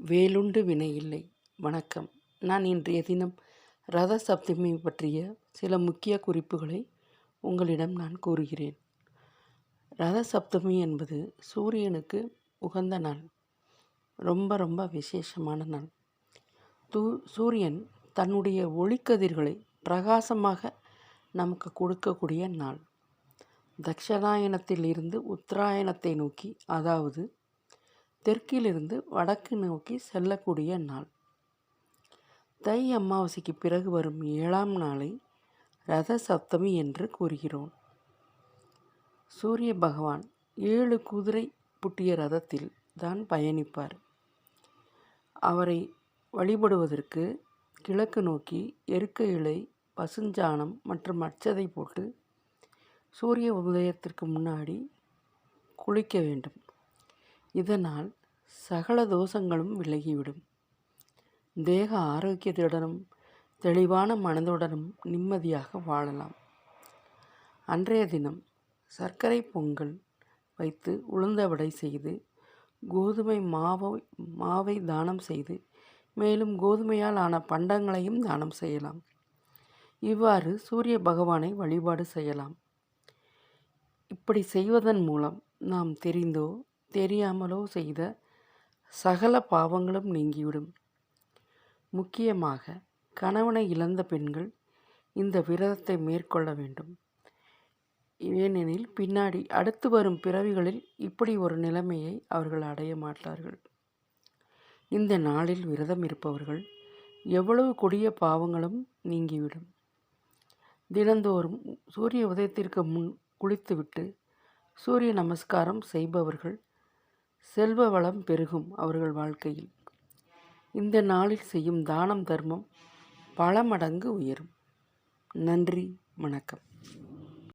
வேலுண்டு வினையில்லை. வணக்கம். நான் இன்றைய தினம் ரத சப்தமி பற்றிய சில முக்கிய குறிப்புகளை உங்களிடம் நான் கூறுகிறேன். ரத சப்தமி என்பது சூரியனுக்கு உகந்த நாள். ரொம்ப ரொம்ப விசேஷமான நாள். சூரியன் தன்னுடைய ஒளிக்கதிர்களை பிரகாசமாக நமக்கு கொடுக்கக்கூடிய நாள். தக்ஷணாயனத்தில் இருந்து உத்தராயணத்தை நோக்கி, அதாவது தெற்கிலிருந்து வடக்கு நோக்கி செல்லக்கூடிய நாள். தை அமாவாசைக்கு பிறகு வரும் 7ஆம் நாளை ரத சப்தமி என்று கூறுகிறோம். சூரிய பகவான் 7 குதிரை பூட்டிய ரதத்தில் தான் பயணிப்பார். அவரை வழிபடுவதற்கு கிழக்கு நோக்கி எருக்க இலை, பசுஞ்சாணம் மற்றும் அட்சதை போட்டு சூரிய உதயத்திற்கு முன்னாடி குளிக்க வேண்டும். இதனால் சகல தோஷங்களும் விலகிவிடும். தேக ஆரோக்கியத்துடனும் தெளிவான மனதுடனும் நிம்மதியாக வாழலாம். அன்றைய தினம் சர்க்கரை பொங்கல் வைத்து உளுந்த வடை செய்து, கோதுமை மாவை தானம் செய்து, மேலும் கோதுமையால் ஆன பண்டங்களையும் தானம் செய்யலாம். இவ்வாறு சூரிய பகவானை வழிபாடு செய்யலாம். இப்படி செய்வதன் மூலம் நாம் தெரிந்தோ தெரியாமலோ செய்த சகல பாவங்களும் நீங்கிவிடும். முக்கியமாக கணவனை இழந்த பெண்கள் இந்த விரதத்தை மேற்கொள்ள வேண்டும். ஏனெனில் பின்னாடி அடுத்து வரும் பிறவிகளில் இப்படி ஒரு நிலைமையை அவர்கள் அடைய மாட்டார்கள். இந்த நாளில் விரதம் இருப்பவர்கள் எவ்வளவு கொடிய பாவங்களும் நீங்கிவிடும். தினந்தோறும் சூரிய உதயத்திற்கு முன் குளித்துவிட்டு சூரிய நமஸ்காரம் செய்பவர்கள் செல்வ வளம் பெருகும் அவர்கள் வாழ்க்கையில். இந்த நாளில் செய்யும் தானம் தர்மம் பல மடங்கு உயரும். நன்றி, வணக்கம்.